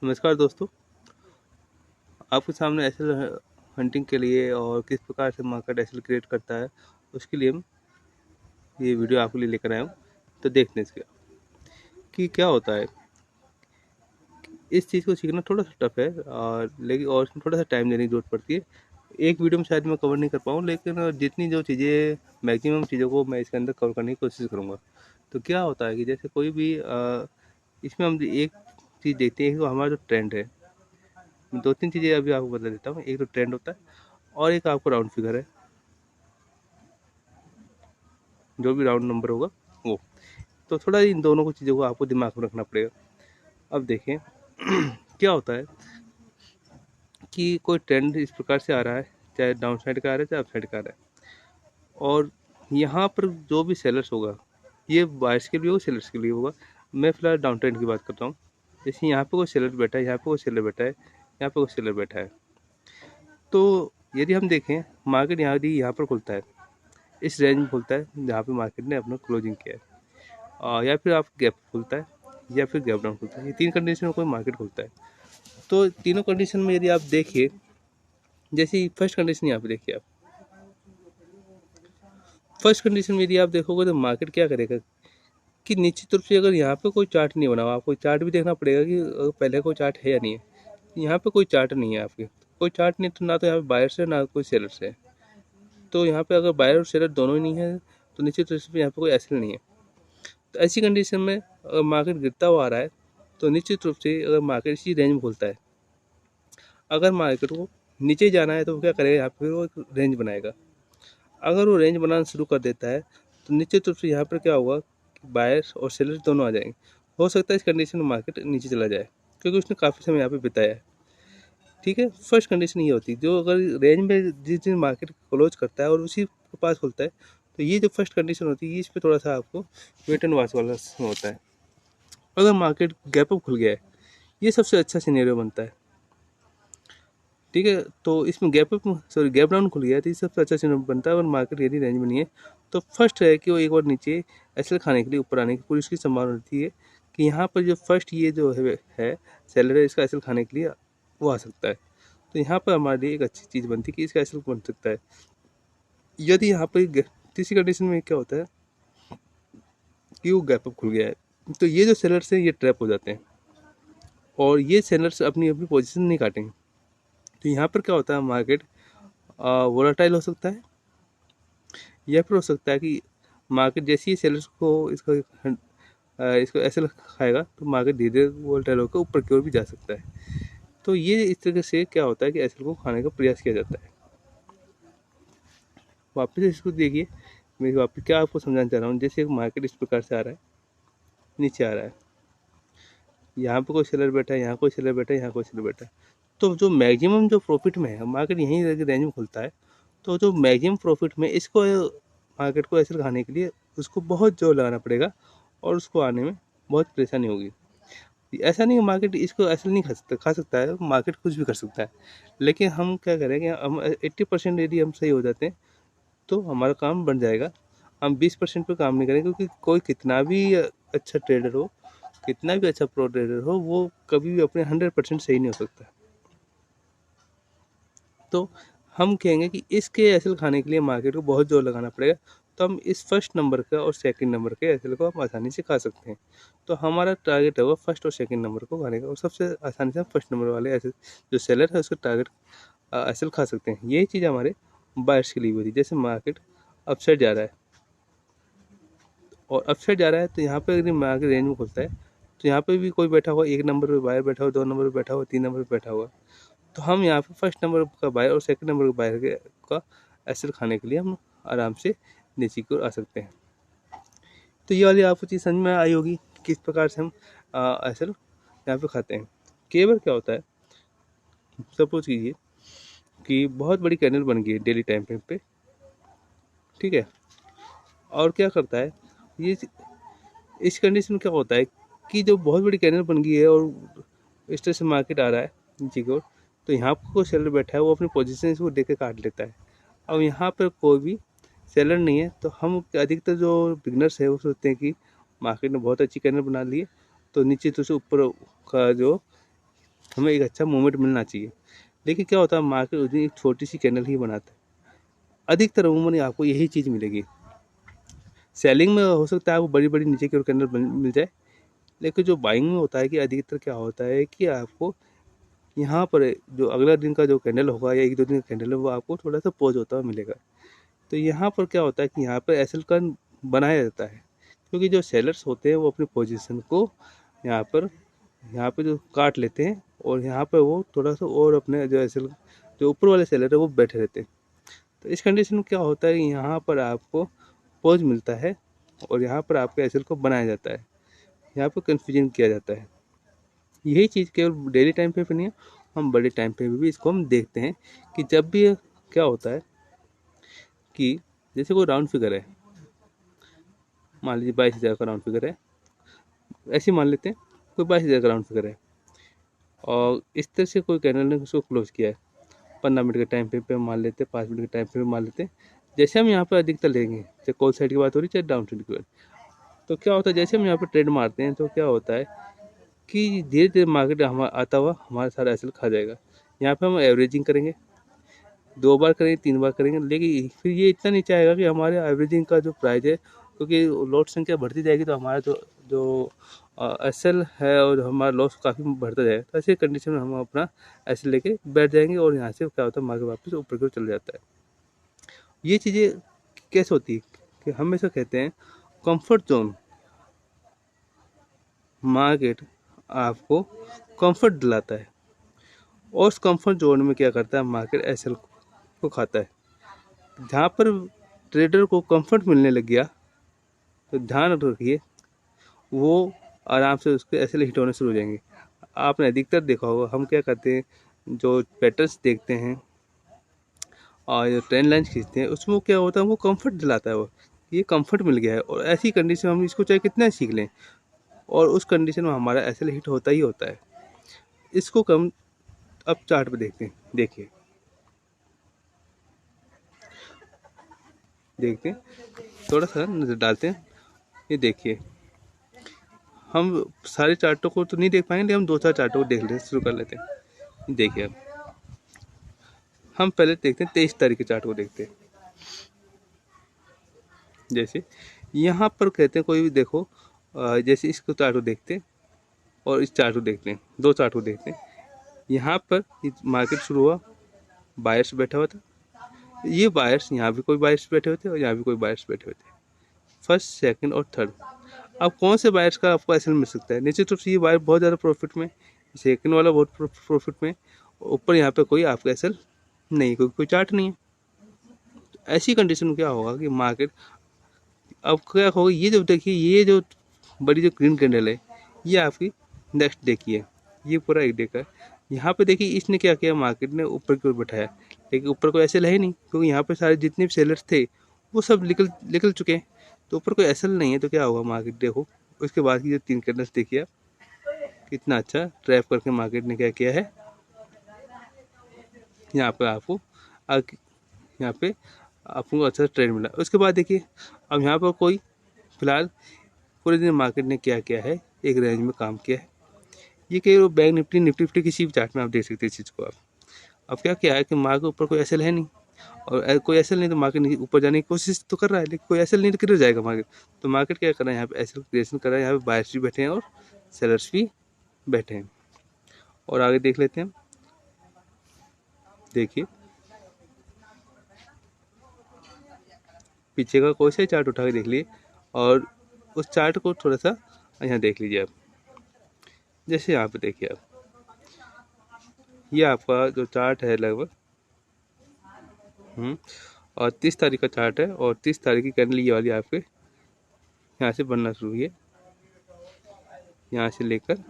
नमस्कार दोस्तों, आपके सामने एसएल हंटिंग के लिए और किस प्रकार से मार्केट एसएल क्रिएट करता है उसके लिए हम ये वीडियो आपके लिए लेकर आए हूँ। तो देखते हैं इसका कि क्या होता है। इस चीज़ को सीखना थोड़ा सा टफ है और इसमें थोड़ा सा टाइम देने की जरूरत पड़ती है। एक वीडियो में शायद मैं कवर नहीं कर पाऊँ, लेकिन जितनी जो चीज़ें मैक्सिमम चीज़ों को मैं इसके अंदर कवर करने की कोशिश करूँगा। तो क्या होता है कि जैसे कोई भी इसमें हम एक चीज़ देखते हैं कि हमारा जो ट्रेंड है, दो तीन चीज़ें अभी आपको बता देता हूँ। एक तो ट्रेंड होता है और एक आपको राउंड फिगर है, जो भी राउंड नंबर होगा वो। तो थोड़ा इन दोनों को चीज़ों को आपको दिमाग में रखना पड़ेगा। अब देखें क्या होता है कि कोई ट्रेंड इस प्रकार से आ रहा है, चाहे डाउन साइड का आ रहा है चाहे अप साइड का आ रहा है, और यहाँ पर जो भी सेलर्स होगा, ये बायर्स के लिए होगा, सेलर्स के लिए होगा। मैं फिलहाल डाउन ट्रेंड की बात करता हूँ। जैसे यहाँ पे कोई सेलर बैठा है, यहाँ पे कोई सेलर बैठा है, यहाँ पे कोई सेलर बैठा है। तो यदि हम देखें मार्केट यहाँ पर खुलता है, इस रेंज में खुलता है जहाँ पे मार्केट ने अपना क्लोजिंग किया है, या फिर आप गैप खुलता है या फिर गैप डाउन खुलता है। ये तीन कंडीशन में कोई मार्केट खुलता है। तो तीनों कंडीशन में यदि आप देखिए, जैसे फर्स्ट कंडीशन यहाँ पे देखिए आप, फर्स्ट कंडीशन में यदि आप देखोगे तो मार्केट क्या करेगा कि निश्चित रूप से अगर यहाँ पे कोई चार्ट नहीं बना हुआ, आपको चार्ट भी देखना पड़ेगा कि पहले कोई चार्ट है या नहीं है। यहाँ पे कोई चार्ट नहीं है, आपके कोई चार्ट नहीं, तो ना तो यहाँ पे बायर्स है ना कोई सेलर्स है। तो यहाँ पे अगर बायर और सेलर दोनों ही नहीं है तो निश्चित रूप से यहाँ पे कोई एसेल नहीं है। तो ऐसी कंडीशन में अगर मार्केट गिरता हुआ आ रहा है तो निश्चित रूप से अगर मार्केट इसी रेंज में खुलता है, अगर मार्केट को नीचे जाना है तो वो क्या करेगा, यहाँ पे वो एक रेंज बनाएगा। अगर वो रेंज बनाना शुरू कर देता है तो निश्चित रूप से यहाँ पर क्या होगा कि बायर्स और सेलर्स दोनों आ जाएंगे। हो सकता है इस कंडीशन में मार्केट नीचे चला जाए, क्योंकि उसने काफ़ी समय यहाँ पे बिताया है। ठीक है, फर्स्ट कंडीशन ये होती है, जो अगर रेंज में जिस दिन मार्केट क्लोज करता है और उसी के पास खुलता है, तो ये जो फर्स्ट कंडीशन होती है, इस पर थोड़ा सा आपको वेट एंड वॉच वाला होता है। अगर मार्केट गैप अप खुल गया है, ये सबसे अच्छा सिनेरियो बनता है। ठीक है, तो इसमें गैप डाउन खुल गया है तो ये सबसे अच्छा सिनेरियो बनता है। अगर मार्केट यदि रेंज में नहीं है तो फर्स्ट है कि वो एक बार नीचे एसएल खाने के लिए ऊपर आने की पूरी उसकी संभावना रहती है कि यहाँ पर जो फर्स्ट ये जो है सेलर है, इसका एसएल खाने के लिए वो आ सकता है। तो यहाँ पर हमारे लिए एक अच्छी चीज़ बनती है कि इसका एसएल बन सकता है। यदि यहाँ पर तीसरी कंडीशन में क्या होता है कि वो गैप अप खुल गया है, तो ये जो सेलर्स हैं ये ट्रैप हो जाते हैं और ये सेलर्स अपनी अपनी पोजीशन नहीं काटेंगे। तो यहाँ पर क्या होता है, मार्केट वोलाटाइल हो सकता है, या फिर हो सकता है कि मार्केट जैसे ही सेलर्स को इसको ऐसे खाएगा तो मार्केट धीरे धीरे वोलाटाइल होकर ऊपर की ओर भी जा सकता है। तो ये इस तरह से क्या होता है कि एसएल को खाने का प्रयास किया जाता है। वापस इसको देखिए, मैं वापस क्या आपको समझाना चाह रहा हूँ। जैसे मार्केट इस प्रकार से आ रहा है, नीचे आ रहा है, यहाँ पे कोई सेलर बैठा है, यहाँ कोई सेलर बैठा है, यहाँ कोई सेलर बैठा है। तो जो मैक्सिमम जो प्रॉफिट में है, मार्केट यहीं रेंज में खुलता है, तो जो मैक्सिमम प्रॉफिट में इसको मार्केट को ऐसे खाने के लिए उसको बहुत जोर लगाना पड़ेगा और उसको आने में बहुत परेशानी होगी। ऐसा नहीं है मार्केट इसको ऐसे नहीं खा सकता है, मार्केट कुछ भी कर सकता है। लेकिन हम क्या करेंगे, हम 80% यदि हम सही हो जाते हैं तो हमारा काम बन जाएगा। हम 20% पे काम नहीं करेंगे, क्योंकि कोई कितना भी अच्छा ट्रेडर हो, कितना भी अच्छा प्रो ट्रेडर हो, वो कभी भी अपने 100% सही नहीं हो सकता। तो हम कहेंगे कि इसके एसएल खाने के लिए मार्केट को बहुत जोर लगाना पड़ेगा। तो हम इस फर्स्ट नंबर का और सेकंड नंबर के एसएल को हम आसानी से खा सकते हैं। तो हमारा टारगेट होगा फर्स्ट और सेकंड नंबर को खाने का, और सबसे आसानी से हम फर्स्ट नंबर वाले एसएल जो सेलर है उसका टारगेट एसएल खा सकते हैं। यही चीज़ हमारे बायर्स के लिए हुई थी। जैसे मार्केट अपसाइड जा रहा है और अपसाइड जा रहा है, तो यहाँ पे यदि मार्केट रेंज में खुलता है तो यहाँ पे भी कोई बैठा हुआ, एक नंबर पे बायर बैठा हुआ, दो नंबर पे बैठा हुआ, तीन नंबर पे बैठा हुआ, तो हम यहाँ पे फर्स्ट नंबर का बायर और सेकंड नंबर का बायर का एसएल खाने के लिए हम आराम से नीचे की ओर आ सकते हैं। तो ये वाली आपको चीज़ समझ में आई होगी किस प्रकार से हम एसएल यहाँ पे खाते हैं। कई बार क्या होता है, सपोज कीजिए कि बहुत बड़ी कैंडल बन गई है डेली टाइम फ्रेम पे, ठीक है, और क्या करता है ये, इस कंडीशन में क्या होता है कि जो बहुत बड़ी कैंडल बन गई है और इस तरह से मार्केट आ रहा है नीचे की ओर, तो यहाँ पर कोई सेलर बैठा है, वो अपनी पोजीशन इसको देख के काट लेता है। अब यहाँ पर कोई भी सेलर नहीं है, तो हम अधिकतर जो बिगनर्स है वो सोचते हैं कि मार्केट ने बहुत अच्छी कैंडल बना ली है, तो नीचे तो से ऊपर का जो हमें एक अच्छा मूवमेंट मिलना चाहिए। लेकिन क्या होता है, मार्केट उस दिन एक छोटी सी कैंडल ही बनाता है। अधिकतर अमूमन आपको यही चीज़ मिलेगी। सेलिंग में हो सकता है आपको बड़ी बड़ी नीचे की ओर कैंडल मिल जाए, लेकिन जो बाइंग में होता है कि अधिकतर क्या होता है कि आपको यहाँ पर जो अगला दिन का जो कैंडल होगा या एक दो दिन का कैंडल है वो आपको थोड़ा सा पॉज होता हुआ मिलेगा। तो यहाँ पर क्या होता है कि यहाँ पर एसएल का बनाया जाता है, क्योंकि जो सेलर्स होते हैं वो अपनी पोजीशन को यहाँ पर जो काट लेते हैं, और यहाँ पर वो थोड़ा सा और अपने जो एसएल जो ऊपर वाले सेलर है वो बैठे रहते हैं। तो इस कंडीशन में क्या होता है कि यहाँ पर आपको पॉज मिलता है और यहाँ पर आपके एसएल को बनाया जाता है, यहाँ पर कन्फ्यूजन किया जाता है। यही चीज़ केवल डेली टाइम पे नहीं है, हम बड़े टाइम पे भी इसको हम देखते हैं कि जब भी क्या होता है कि जैसे कोई राउंड फिगर है, मान लीजिए 22,000 का राउंड फिगर है, ऐसे ही मान लेते हैं कोई 22,000 का राउंड फिगर है, और इस तरह से कोई कैंडल ने उसको क्लोज किया है 15 मिनट के टाइम पे मान लेते हैं, 5 मिनट के टाइम पे मान लेते हैं। जैसे हम यहाँ पर अधिकतर लेंगे, चाहे कॉल साइड की बात हो रही है चाहे डाउन साइड की बात, तो क्या होता है जैसे हम यहाँ पर ट्रेड मारते हैं तो क्या होता है कि धीरे धीरे मार्केट हमारा आता हुआ हमारा सारा एसएल खा जाएगा। यहाँ पे हम एवरेजिंग करेंगे, 2 बार करेंगे 3 बार करेंगे, लेकिन फिर ये इतना नीचे आएगा कि हमारे एवरेजिंग का जो प्राइस है, क्योंकि लॉट संख्या बढ़ती जाएगी तो हमारा जो जो एसएल है और हमारा लॉस काफ़ी बढ़ता जाएगा। तो ऐसी कंडीशन में हम अपना एसएल लेके बैठ जाएंगे और यहाँ से क्या होता है मार्केट वापस ऊपर की ओर चल जाता है। ये चीज़ें कैसे होती है कि हमेशा कहते हैं कंफर्ट जोन, मार्केट आपको कंफर्ट दिलाता है और उस कंफर्ट जोन में क्या करता है मार्केट एसएल को खाता है। जहाँ पर ट्रेडर को कंफर्ट मिलने लग गया तो ध्यान रखिए वो आराम से उसके एसएल हिट होने शुरू हो जाएंगे। आपने अधिकतर देखा होगा हम क्या करते हैं, जो पैटर्न्स देखते हैं और जो ट्रेंड लाइन खींचते हैं उसमें क्या होता है, वो कंफर्ट दिलाता है, वो ये कंफर्ट मिल गया है और ऐसी कंडीशन में हम इसको चाहे कितना सीख लें और उस कंडीशन में हमारा एसएल हिट होता ही होता है। इसको कम अब चार्ट पे देखते हैं, देखिए देखते हैं थोड़ा सा नज़र डालते हैं। ये देखिए हम सारे चार्टों को तो नहीं देख पाएंगे, लेकिन हम 2-4 चार्टों को देख लेते शुरू कर लेते हैं। देखिए अब हम पहले देखते हैं 23 तारीख के चार्ट को देखते हैं। जैसे यहाँ पर कहते हैं कोई भी देखो, जैसे इसको चार्ट को देखते हैं और इस चार्ट को देखते हैं, 2 चार्ट को देखते हैं। यहाँ पर मार्केट शुरू हुआ, बायर्स बैठा हुआ था, ये बायर्स यहाँ भी कोई बायर्स बैठे हुए थे और यहाँ भी कोई बायर्स बैठे हुए थे, फर्स्ट सेकंड और थर्ड। अब कौन से बायर्स का आपको एसएल मिल सकता है? निश्चित रूप से ये बायर बहुत ज़्यादा प्रॉफिट में, सेकंड वाला बहुत प्रॉफिट में, ऊपर यहाँ पे कोई आपका एसएल नहीं, कोई चार्ट नहीं है। तो ऐसी कंडीशन में क्या होगा कि मार्केट अब क्या होगा, ये जो देखिए ये जो बड़ी जो ग्रीन कैंडल है ये आपकी नेक्स्ट डे की है, ये पूरा एक डे का है। यहाँ पे देखिए इसने क्या किया, मार्केट ने ऊपर की ओर बैठाया, लेकिन ऊपर कोई एसएल है नहीं, क्योंकि यहाँ पे सारे जितने भी सेलर्स थे वो सब निकल निकल चुके हैं, तो ऊपर कोई एसएल नहीं है। तो क्या होगा मार्केट देखो, उसके बाद की जो 3 कैंडल्स देखिए आप, कितना अच्छा ट्रैप करके मार्केट ने क्या किया है, यहाँ पे आपको यहाँ पे आपको अच्छा ट्रेड मिला। उसके बाद देखिए अब यहाँ पर कोई फिलहाल पूरे दिन मार्केट ने क्या किया है, एक रेंज में काम किया है। ये केवल बैंक निफ्टी निफ्टी किसी भी चार्ट में आप देख सकते हैं इस चीज़ को आप। अब क्या है कि मार्केट ऊपर कोई एसएल है नहीं, और कोई एसएल नहीं तो मार्केट ऊपर जाने की कोशिश तो कर रहा है, लेकिन कोई एसएल नहीं तो किधर जाएगा मार्केट। तो मार्केट क्या कर रहा है, यहाँ पे एसएल क्रिएशन कर रहा है, यहाँ पे बायर्स भी बैठे हैं और सेलर्स भी बैठे हैं। और आगे देख लेते हैं, देखिए पीछे का कोई सा चार्ट उठा के देख लिए और उस चार्ट को थोड़ा सा यहाँ देख लीजिए आप। जैसे यहाँ पे देखिए आप, ये आपका जो चार्ट है लगभग और 30 तारीख का चार्ट है, और 30 तारीख की कैंडल ये वाली आपके यहाँ से बनना शुरू हुई है, यहाँ से लेकर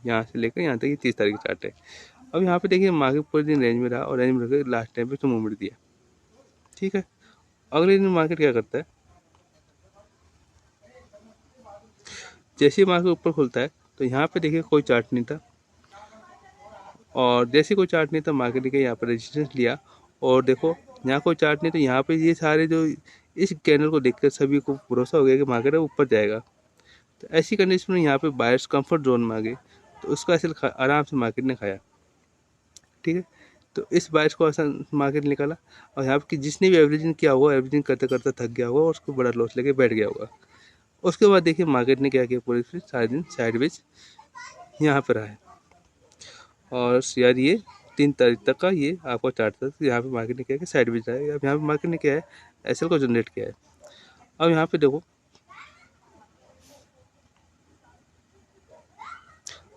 यहाँ तक ये 30 तारीख का चार्ट है। अब यहाँ पे देखिए मार्केट पूरे दिन रेंज में रहा और रेंज में रखकर लास्ट टाइम पे तो मूवमेंट दिया, ठीक है। अगले दिन मार्केट क्या करता है, जैसे मार्केट ऊपर खुलता है तो यहाँ पे देखिए कोई चार्ट नहीं था, और जैसे कोई चार्ट नहीं था मार्केट ने यहाँ पर रेजिस्टेंस लिया, और देखो यहाँ कोई चार्ट नहीं तो यहाँ पे ये सारे जो इस कैंडल को देखकर सभी को भरोसा हो गया कि मार्केट ऊपर जाएगा। तो ऐसी कंडीशन में यहाँ पे बायर्स कंफर्ट जोन में आ गए, तो उसको एसएल आराम से मार्केट ने खाया। ठीक है, तो इस बायर्स को ऐसा मार्केट निकाला, और यहाँ पे जिसने भी एवरेजिंग किया होगा, एवरेजिंग करते करते थक गया होगा और उसको बड़ा लॉस लेके बैठ गया होगा। उसके बाद देखिए मार्केट ने क्या किया, पूरे फिर सारे दिन साइडवेज यहाँ पर रहा है। और यार ये 3 तारीख तक का ये आपका चार्ट था, यहाँ पे मार्केट ने क्या है कि साइडवेज रहा है। अब यहाँ पे मार्केट ने क्या है, एसएल को जनरेट किया है। अब यहाँ पे देखो,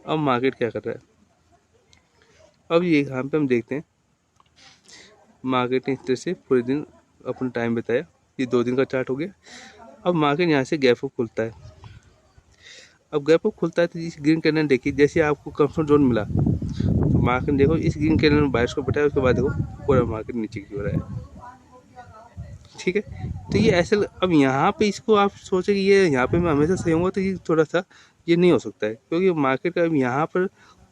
अब मार्केट क्या कर रहा है। अब ये यहाँ पे हम देखते हैं मार्केट ने इस तरह से पूरे दिन अपना टाइम बताया। ये 2 दिन का चार्ट हो गया। अब मार्केट यहाँ से गैप अप खुलता है। अब गैप अप खुलता है तो इस ग्रीन कैंडल देखिए, जैसे आपको कंफर्ट जोन मिला तो मार्केट देखो इस ग्रीन कैंडल में बायर्स को बैठाया, उसके बाद देखो पूरा मार्केट नीचे की ओर है। ठीक है, तो ये ऐसे अब यहाँ पे इसको आप सोचे कि ये यहाँ पे मैं हमेशा सही होगा, तो ये थोड़ा सा ये नहीं हो सकता है, क्योंकि मार्केट का अब यहाँ पर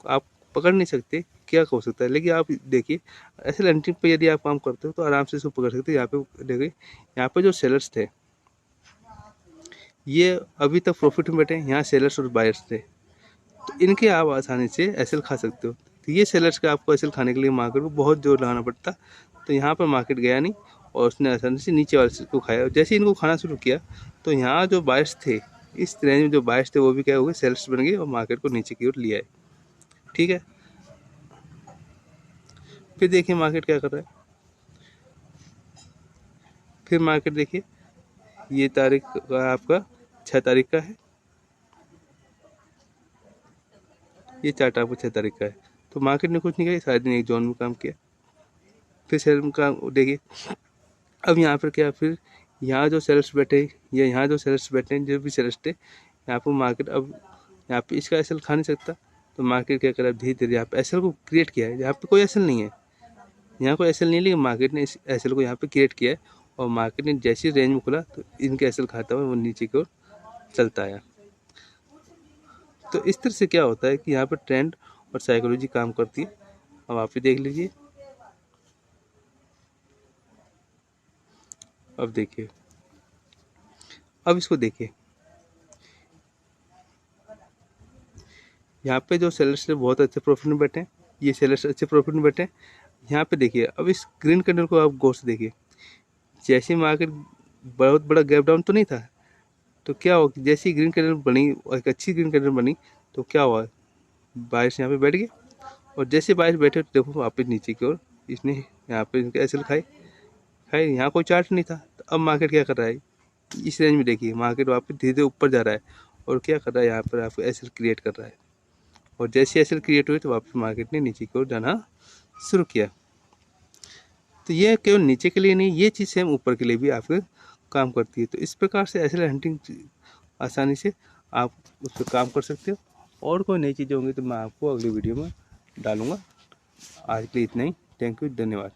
आप पकड़ नहीं सकते क्या हो सकता है। लेकिन आप देखिए ऐसे लैंडिंग पे यदि आप काम करते हो तो आराम से इसको पकड़ सकते हो। यहाँ पे देखिए, यहाँ पे जो सेलर्स थे ये अभी तक प्रॉफिट में बैठे, यहाँ सेलर्स और बायर्स थे, तो इनके आप आसानी से एसएल खा सकते हो। तो ये सेलर्स का आपको एसएल खाने के लिए मार्केट को बहुत जोर लगाना पड़ता, तो यहाँ पर मार्केट गया नहीं और उसने आसानी से नीचे वाले को खाया। जैसे इनको खाना शुरू किया तो यहाँ जो बायर्स थे, इस रेंज में जो बायर्स थे वो भी क्या हो गए, सेलर्स बन गए और मार्केट को नीचे की ओर लिया है। ठीक है, फिर देखिए मार्केट क्या कर रहा है। फिर मार्केट देखिए, ये तारीख आपका 6 तारीख का है, ये चार्ट आपको 6 तारीख का है। तो मार्केट ने कुछ नहीं किया, सारे दिन एक जोन में काम किया। फिर सेल में काम देखिए, अब यहाँ पर क्या, फिर यहाँ जो सेलर्स बैठे या यहाँ जो सेलर्स बैठे हैं, जो भी सेलर्स थे, यहाँ पर मार्केट अब यहाँ पे इसका एसएल खा नहीं सकता, तो मार्केट क्या करा, धीरे धीरे यहाँ पे एसएल को क्रिएट किया है। यहाँ पे कोई एसएल नहीं है, यहाँ कोई एसएल नहीं है, लेकिन मार्केट ने इस एसएल को यहाँ पे क्रिएट किया है। और मार्केट ने जैसी रेंज में खुला तो इनके एसएल खाता हुआ वो नीचे की ओर चलता आया। तो इस तरह से क्या होता है कि यहाँ पर ट्रेंड और साइकोलॉजी काम करती है। अब आप भी देख लीजिए। अब देखिए, अब इसको देखिए, यहाँ पे जो सेलर्स बहुत अच्छे प्रॉफिट में बैठे हैं, ये सेलर्स अच्छे प्रॉफिट में बैठे हैं। यहाँ पे देखिए, अब इस ग्रीन कैंडल को आप गौर से देखिए, जैसे मार्केट बहुत बड़ा गैप डाउन तो नहीं था, तो क्या हुआ, जैसी ग्रीन कैंडल बनी, एक अच्छी ग्रीन कैंडल बनी, तो क्या हुआ, बायर्स यहाँ पे बैठ गए, और जैसे बायर्स बैठे तो देखो वापस नीचे की ओर इसने यहाँ पे इनके एसएल खाए। यहाँ कोई चार्ट नहीं था, तो अब मार्केट क्या कर रहा है, इस रेंज में देखिए मार्केट वापस धीरे धीरे ऊपर जा रहा है और क्या कर रहा है, यहाँ पर आपको एसएल क्रिएट कर रहा है। और जैसे एसएल क्रिएट हुए तो वापस मार्केट ने नीचे की ओर जाना शुरू किया। तो ये केवल नीचे के लिए नहीं, ये चीज़ सेम ऊपर के लिए भी आपके काम करती है। तो इस प्रकार से एसएल हंटिंग आसानी से आप उस पर काम कर सकते हो। और कोई नई चीज़ें होंगी तो मैं आपको अगली वीडियो में डालूंगा। आज के लिए इतना ही। थैंक यू, धन्यवाद।